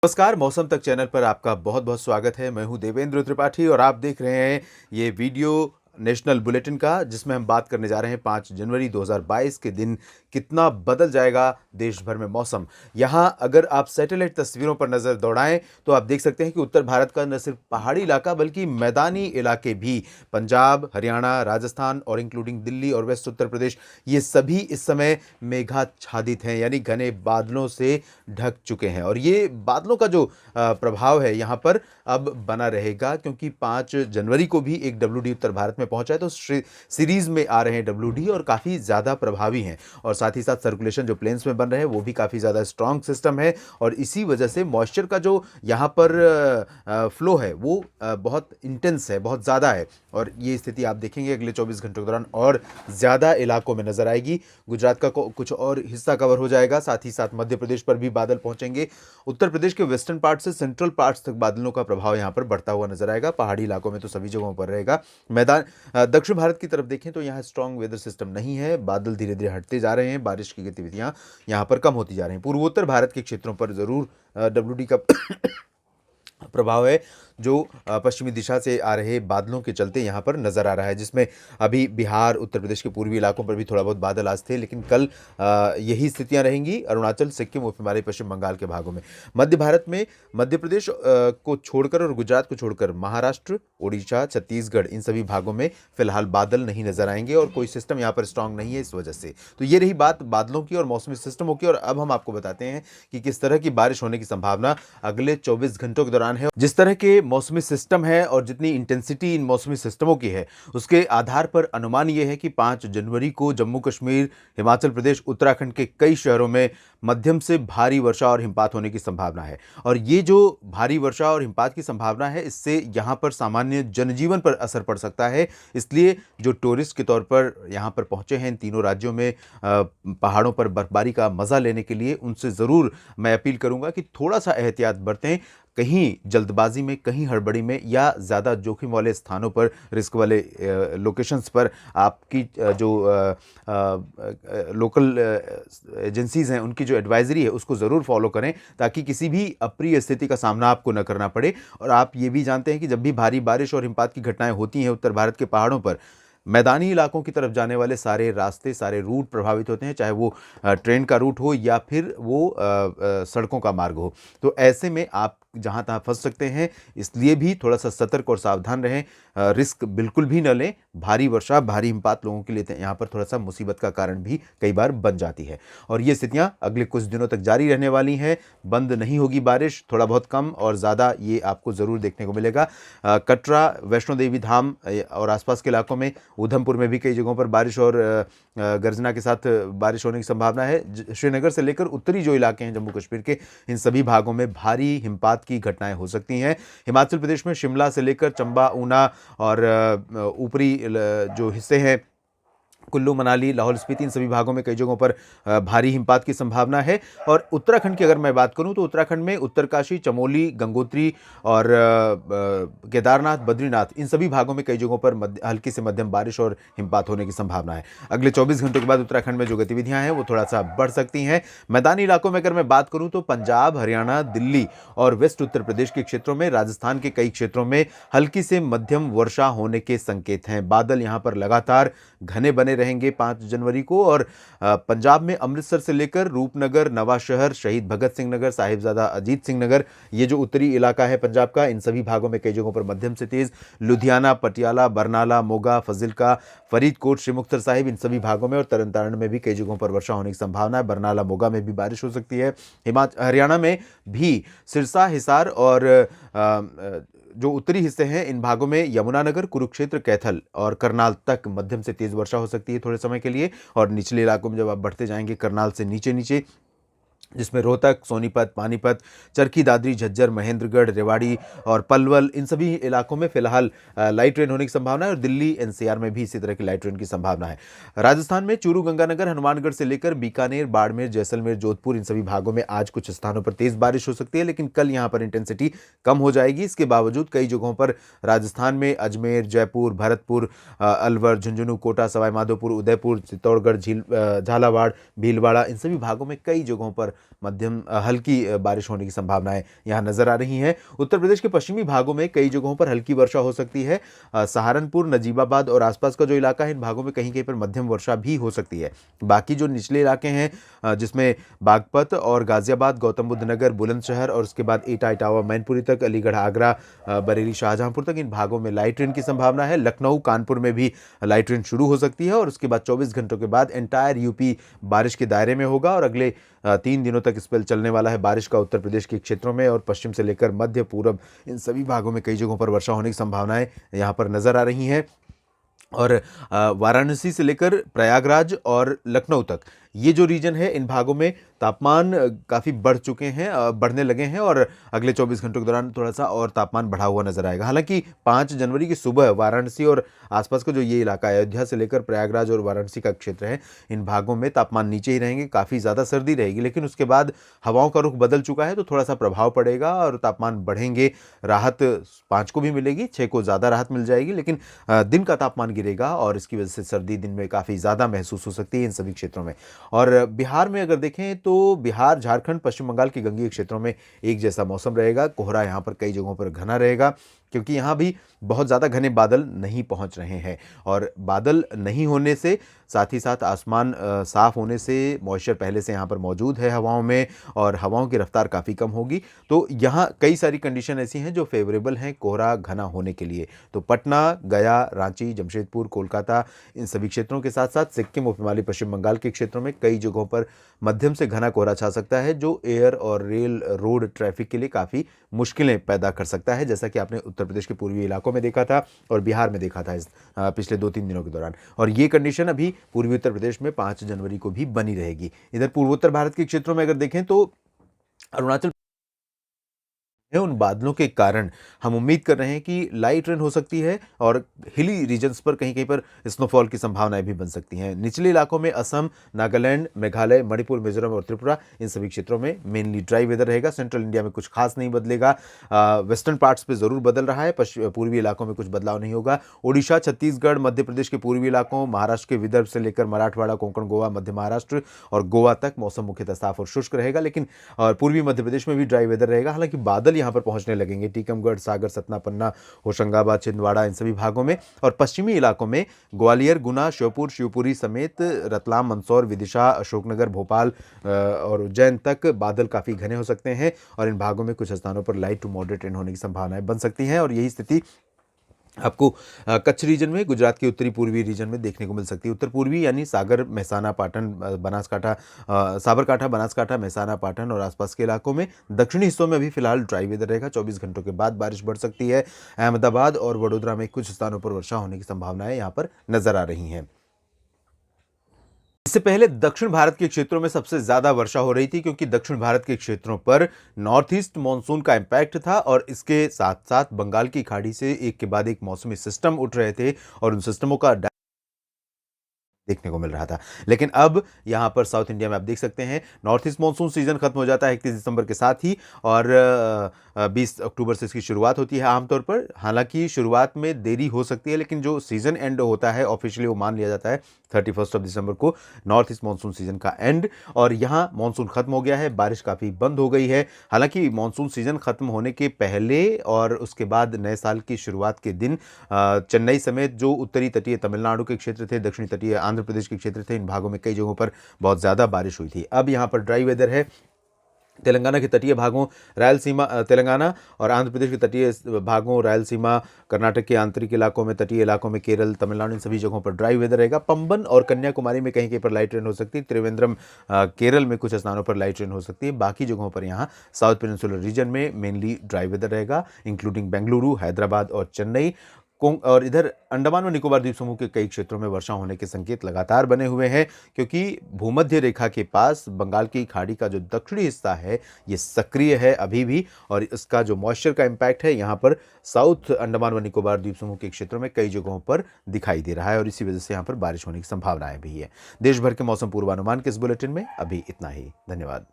नमस्कार, मौसम तक चैनल पर आपका बहुत-बहुत स्वागत है। मैं हूं देवेंद्र त्रिपाठी और आप देख रहे हैं ये वीडियो नेशनल बुलेटिन का, जिसमें हम बात करने जा रहे हैं 5 जनवरी 2022 के दिन कितना बदल जाएगा देश भर में मौसम। यहाँ अगर आप सैटेलाइट तस्वीरों पर नज़र दौड़ाएं तो आप देख सकते हैं कि उत्तर भारत का न सिर्फ पहाड़ी इलाका बल्कि मैदानी इलाके भी, पंजाब, हरियाणा, राजस्थान और इंक्लूडिंग दिल्ली और वेस्ट उत्तर प्रदेश, ये सभी इस समय मेघाच्छादित हैं, यानी घने बादलों से ढक चुके हैं। और ये बादलों का जो प्रभाव है यहाँ पर अब बना रहेगा, क्योंकि 5 जनवरी को भी एक डब्ल्यूडी उत्तर भारत में पहुंचा है। तो सीरीज में आ रहे हैं डब्ल्यूडी और काफ़ी ज़्यादा प्रभावी हैं, और साथ ही साथ सर्कुलेशन जो प्लेन्स में बन रहे हैं वो भी काफ़ी ज़्यादा स्ट्रॉन्ग सिस्टम है, और इसी वजह से मॉइस्चर का जो यहाँ पर फ्लो है वो बहुत इंटेंस है, बहुत ज़्यादा है। और ये स्थिति आप देखेंगे अगले 24 घंटों के दौरान और ज़्यादा इलाकों में नजर आएगी। गुजरात का कुछ और हिस्सा कवर हो जाएगा, साथ ही साथ मध्य प्रदेश पर भी बादल पहुंचेंगे। उत्तर प्रदेश के वेस्टर्न पार्ट से सेंट्रल पार्ट्स तक बादलों का प्रभाव यहाँ पर बढ़ता हुआ नजर आएगा। पहाड़ी इलाकों में तो सभी जगहों पर रहेगा। दक्षिण भारत की तरफ देखें तो यहाँ स्ट्रॉन्ग वेदर सिस्टम नहीं है, बादल धीरे धीरे हटते जा रहे हैं, बारिश की गतिविधियां यहाँ पर कम होती जा रही हैं। पूर्वोत्तर भारत के क्षेत्रों पर जरूर डब्ल्यूडी का प्रभाव है, जो पश्चिमी दिशा से आ रहे बादलों के चलते यहाँ पर नजर आ रहा है, जिसमें अभी बिहार, उत्तर प्रदेश के पूर्वी इलाकों पर भी थोड़ा बहुत बादल आज थे, लेकिन कल यही स्थितियां रहेंगी अरुणाचल, सिक्किम और हिमालय पश्चिम बंगाल के भागों में। मध्य भारत में मध्य प्रदेश को छोड़कर और गुजरात को छोड़कर महाराष्ट्र, उड़ीसा, छत्तीसगढ़, इन सभी भागों में फिलहाल बादल नहीं नजर आएंगे, और कोई सिस्टम यहाँ पर स्ट्रांग नहीं है इस वजह से। तो ये रही बात बादलों की और मौसमी सिस्टमों की। और अब हम आपको बताते हैं कि किस तरह की बारिश होने की संभावना अगले 24 घंटों के दौरान है। जिस तरह के मौसमी सिस्टम है और जितनी इंटेंसिटी इन मौसमी सिस्टमों की है, उसके आधार पर अनुमान यह है कि 5 जनवरी को जम्मू कश्मीर, हिमाचल प्रदेश, उत्तराखंड के कई शहरों में मध्यम से भारी वर्षा और हिमपात होने की संभावना है। और ये जो भारी वर्षा और हिमपात की संभावना है, इससे यहाँ पर सामान्य जनजीवन पर असर पड़ सकता है। इसलिए जो टूरिस्ट के तौर पर यहाँ पर पहुंचे हैं इन तीनों राज्यों में पहाड़ों पर बर्फबारी का मजा लेने के लिए, उनसे ज़रूर मैं अपील करूंगा कि थोड़ा सा एहतियात बरतें। कहीं जल्दबाजी में, कहीं हड़बड़ी में या ज़्यादा जोखिम वाले स्थानों पर, रिस्क वाले लोकेशंस पर आपकी जो लोकल एजेंसीज़ हैं उनकी जो एडवाइजरी है उसको ज़रूर फॉलो करें, ताकि किसी भी अप्रिय स्थिति का सामना आपको न करना पड़े। और आप ये भी जानते हैं कि जब भी भारी बारिश और हिमपात की घटनाएं होती हैं उत्तर भारत के पहाड़ों पर, मैदानी इलाकों की तरफ जाने वाले सारे रास्ते, सारे रूट प्रभावित होते हैं, चाहे वो ट्रेन का रूट हो या फिर वो सड़कों का मार्ग हो। तो ऐसे में आप जहाँ तहाँ फंस सकते हैं, इसलिए भी थोड़ा सा सतर्क और सावधान रहें। रिस्क बिल्कुल भी न लें। भारी वर्षा, भारी हिमपात लोगों के लिए यहाँ पर थोड़ा सा मुसीबत का कारण भी कई बार बन जाती है, और ये स्थितियाँ अगले कुछ दिनों तक जारी रहने वाली हैं। बंद नहीं होगी बारिश, थोड़ा बहुत कम और ज़्यादा ये आपको ज़रूर देखने को मिलेगा। कटरा, वैष्णो देवी धाम और आसपास के इलाकों में, उधमपुर में भी कई जगहों पर बारिश और गर्जना के साथ बारिश होने की संभावना है। श्रीनगर से लेकर उत्तरी जो इलाके हैं जम्मू कश्मीर के, इन सभी भागों में भारी हिमपात की घटनाएं हो सकती हैं। हिमाचल प्रदेश में शिमला से लेकर चंबा, ऊना और ऊपरी जो हिस्से हैं, कुल्लू, मनाली, लाहौल स्पीति, इन सभी भागों में कई जगहों पर भारी हिमपात की संभावना है। और उत्तराखंड की अगर मैं बात करूं तो उत्तराखंड में उत्तरकाशी, चमोली, गंगोत्री और केदारनाथ, बद्रीनाथ, इन सभी भागों में कई जगहों पर हल्की से मध्यम बारिश और हिमपात होने की संभावना है। अगले 24 घंटों के बाद उत्तराखंड में जो गतिविधियां हैं वो थोड़ा सा बढ़ सकती हैं। मैदानी इलाकों में अगर मैं बात करूं तो पंजाब, हरियाणा, दिल्ली और वेस्ट उत्तर प्रदेश के क्षेत्रों में, राजस्थान के कई क्षेत्रों में हल्की से मध्यम वर्षा होने के संकेत हैं। बादल यहां पर लगातार घने बने रहेंगे 5 जनवरी को। और पंजाब में अमृतसर से लेकर रूपनगर, नवा शहर, शहीद भगत सिंह नगर, साहिबजादा अजीत सिंह नगर, ये जो उत्तरी इलाका है पंजाब का, इन सभी भागों में कई जगहों पर मध्यम से तेज। लुधियाना, पटियाला, बरनाला, मोगा, फजिल्का, फरीदकोट, श्री मुक्तसर साहिब, इन सभी भागों में और तरन तारण में भी कई जगहों पर वर्षा होने की संभावना है। बरनाला, मोगा में भी बारिश हो सकती है। हरियाणा में भी सिरसा, हिसार और जो उत्तरी हिस्से हैं इन भागों में यमुनानगर, कुरुक्षेत्र, कैथल और करनाल तक मध्यम से तेज वर्षा हो सकती है थोड़े समय के लिए। और निचले इलाकों में जब आप बढ़ते जाएंगे करनाल से नीचे नीचे, जिसमें रोहतक, सोनीपत, पानीपत, चरखी दादरी, झज्जर, महेंद्रगढ़, रेवाड़ी और पलवल, इन सभी इलाकों में फिलहाल लाइट रेन होने की संभावना है। और दिल्ली एनसीआर में भी इसी तरह की लाइट रेन की संभावना है। राजस्थान में चूरू, गंगानगर, हनुमानगढ़ से लेकर बीकानेर, बाड़मेर, जैसलमेर, जोधपुर, इन सभी भागों में आज कुछ स्थानों पर तेज बारिश हो सकती है, लेकिन कल यहाँ पर इंटेंसिटी कम हो जाएगी। इसके बावजूद कई जगहों पर राजस्थान में अजमेर, जयपुर, भरतपुर, अलवर, झुंझुनू, कोटा, सवाई माधोपुर, उदयपुर, चित्तौड़गढ़, झालावाड़, भीलवाड़ा, इन सभी भागों में कई जगहों पर मध्यम हल्की बारिश होने की संभावनाएं यहाँ नजर आ रही हैं। उत्तर प्रदेश के पश्चिमी भागों में कई जगहों पर हल्की वर्षा हो सकती है। सहारनपुर, नजीबाबाद और आसपास का जो इलाका है, इन भागों में कहीं कहीं पर मध्यम वर्षा भी हो सकती है। बाकी जो निचले इलाके हैं, जिसमें बागपत और गाजियाबाद, गौतम बुद्ध नगर, बुलंदशहर और उसके बाद एटा, इटावा, मैनपुरी तक, अलीगढ़, आगरा, बरेली, शाहजहांपुर तक, इन भागों में लाइट रेन की संभावना है। लखनऊ, कानपुर में भी लाइट रेन शुरू हो सकती है और उसके बाद 24 घंटों के बाद एंटायर यूपी बारिश के दायरे में होगा और अगले 3 दिनों तक स्पेल चलने वाला है बारिश का उत्तर प्रदेश के क्षेत्रों में, और पश्चिम से लेकर मध्य पूरब इन सभी भागों में कई जगहों पर वर्षा होने की संभावनाएं यहाँ पर नजर आ रही हैं। और वाराणसी से लेकर प्रयागराज और लखनऊ तक ये जो रीजन है, इन भागों में तापमान काफ़ी बढ़ चुके हैं, बढ़ने लगे हैं और अगले 24 घंटों के दौरान थोड़ा सा और तापमान बढ़ा हुआ नजर आएगा। हालांकि 5 जनवरी की सुबह वाराणसी और आसपास का जो ये इलाका है, अयोध्या से लेकर प्रयागराज और वाराणसी का क्षेत्र है, इन भागों में तापमान नीचे ही रहेंगे, काफ़ी ज़्यादा सर्दी रहेगी। लेकिन उसके बाद हवाओं का रुख बदल चुका है तो थोड़ा सा प्रभाव पड़ेगा और तापमान बढ़ेंगे। राहत 5 को भी मिलेगी, 6 को ज़्यादा राहत मिल जाएगी, लेकिन दिन का तापमान गिरेगा और इसकी वजह से सर्दी दिन में काफ़ी ज़्यादा महसूस हो सकती है इन सभी क्षेत्रों में। और बिहार में अगर देखें तो बिहार, झारखंड, पश्चिम बंगाल के गंगीय क्षेत्रों में एक जैसा मौसम रहेगा। कोहरा यहाँ पर कई जगहों पर घना रहेगा क्योंकि यहाँ भी बहुत ज़्यादा घने बादल नहीं पहुँच रहे हैं और बादल नहीं होने से साथ ही साथ आसमान साफ होने से मॉइस्चर पहले से यहाँ पर मौजूद है हवाओं में और हवाओं की रफ्तार काफ़ी कम होगी। तो यहाँ कई सारी कंडीशन ऐसी हैं जो फेवरेबल हैं कोहरा घना होने के लिए। तो पटना, गया, रांची, जमशेदपुर, कोलकाता, इन सभी क्षेत्रों के साथ साथ सिक्किम, उपहिमालय पश्चिम बंगाल के क्षेत्रों में कई जगहों पर मध्यम से घना कोहरा छा सकता है जो एयर और रेल रोड ट्रैफिक के लिए काफ़ी मुश्किलें पैदा कर सकता है, जैसा कि आपने उत्तर प्रदेश के पूर्वी इलाकों में देखा था और बिहार में देखा था इस पिछले 2-3 दिनों के दौरान। और ये कंडीशन अभी पूर्वी उत्तर प्रदेश में 5 जनवरी को भी बनी रहेगी। इधर पूर्वोत्तर भारत के क्षेत्रों में अगर देखें तो अरुणाचल उन बादलों के कारण हम उम्मीद कर रहे हैं कि लाइट रेन हो सकती है और हिली रीजन्स पर कहीं कहीं पर स्नोफॉल की संभावनाएं भी बन सकती हैं। निचले इलाकों में असम, नागालैंड, मेघालय, मणिपुर, मिजोरम और त्रिपुरा, इन सभी क्षेत्रों में मेनली ड्राई वेदर रहेगा। सेंट्रल इंडिया में कुछ खास नहीं बदलेगा। वेस्टर्न पार्ट्स पे ज़रूर बदल रहा है, पूर्वी इलाकों में कुछ बदलाव नहीं होगा। उड़ीसा, छत्तीसगढ़, मध्य प्रदेश के पूर्वी इलाकों, महाराष्ट्र के विदर्भ से लेकर मराठवाड़ा, कोंकण, गोवा, मध्य महाराष्ट्र और गोवा तक मौसम मुख्यतः साफ और शुष्क रहेगा, लेकिन पूर्वी मध्य प्रदेश में भी ड्राई वेदर रहेगा। हालांकि बादल यहाँ पर पहुंचने लगेंगे टीकमगढ़, सागर, सतना, पन्ना, होशंगाबाद, छिंदवाड़ा, इन सभी भागों में। और पश्चिमी इलाकों में ग्वालियर, गुना, श्योपुर, शिवपुरी समेत रतलाम, मंदसौर, विदिशा, अशोकनगर, भोपाल और उज्जैन तक बादल काफ़ी घने हो सकते हैं और इन भागों में कुछ स्थानों पर लाइट टू मॉडरेट रेन होने की संभावनाएं बन सकती हैं। और यही स्थिति आपको कच्छ रीजन में, गुजरात के उत्तरी पूर्वी रीजन में देखने को मिल सकती है। उत्तर पूर्वी यानी सागर, मेहसाना, पाटन, बनासकाठा, साबरकाठा, बनासकाठा, मेहसाना, पाटन और आसपास के इलाकों में। दक्षिणी हिस्सों में अभी फिलहाल ड्राई वेदर रहेगा। 24 घंटों के बाद बारिश बढ़ सकती है। अहमदाबाद और वडोदरा में कुछ स्थानों पर वर्षा होने की संभावनाएं यहाँ पर नजर आ रही हैं। इससे पहले दक्षिण भारत के क्षेत्रों में सबसे ज्यादा वर्षा हो रही थी क्योंकि दक्षिण भारत के क्षेत्रों पर नॉर्थ ईस्ट मॉनसून का इंपैक्ट था और इसके साथ साथ बंगाल की खाड़ी से एक के बाद एक मौसमी सिस्टम उठ रहे थे और उन सिस्टमों का देखने को मिल रहा था। लेकिन अब यहां पर साउथ इंडिया में आप देख सकते हैं नॉर्थ ईस्ट मॉनसून सीजन खत्म हो जाता है 31 दिसंबर के साथ ही और 20 अक्टूबर से इसकी शुरुआत होती है आमतौर पर। हालांकि शुरुआत में देरी हो सकती है लेकिन जो सीजन एंड होता है ऑफिशियली वो मान लिया जाता है 31 दिसंबर को नॉर्थ ईस्ट मॉनसून सीजन का एंड। और यहाँ मॉनसून खत्म हो गया है, बारिश काफ़ी बंद हो गई है। हालांकि मॉनसून सीजन खत्म होने के पहले और उसके बाद नए साल की शुरुआत के दिन चेन्नई समेत जो उत्तरी तटीय तमिलनाडु के क्षेत्र थे, दक्षिणी तटीय आंध्र प्रदेश के क्षेत्र थे, इन भागों में कई जगहों पर बहुत ज़्यादा बारिश हुई थी। अब यहाँ पर ड्राई वेदर है। तेलंगाना के तटीय भागों, रायलसीमा, तेलंगाना और आंध्र प्रदेश के तटीय भागों, रायलसीमा, कर्नाटक के आंतरिक इलाकों में, तटीय इलाकों में, केरल, तमिलनाडु, इन सभी जगहों पर ड्राई वेदर रहेगा। पंबन और कन्याकुमारी में कहीं कहीं पर लाइट रेन हो सकती है। त्रिवेंद्रम, केरल में कुछ स्थानों पर लाइट रेन हो सकती है। बाकी जगहों पर यहाँ साउथ पेनिनसुलर रीजन में मेनली ड्राई वेदर रहेगा, इंक्लूडिंग बेंगलुरु, हैदराबाद और चेन्नई। और इधर अंडमान और निकोबार द्वीप समूह के कई क्षेत्रों में वर्षा होने के संकेत लगातार बने हुए हैं क्योंकि भूमध्य रेखा के पास बंगाल की खाड़ी का जो दक्षिणी हिस्सा है ये सक्रिय है अभी भी और इसका जो मॉइस्चर का इम्पैक्ट है यहाँ पर साउथ अंडमान व निकोबार द्वीप समूह के क्षेत्रों में कई जगहों पर दिखाई दे रहा है और इसी वजह से यहाँ पर बारिश होने की संभावनाएं भी है। देश भर के मौसम पूर्वानुमान के इस बुलेटिन में अभी इतना ही। धन्यवाद।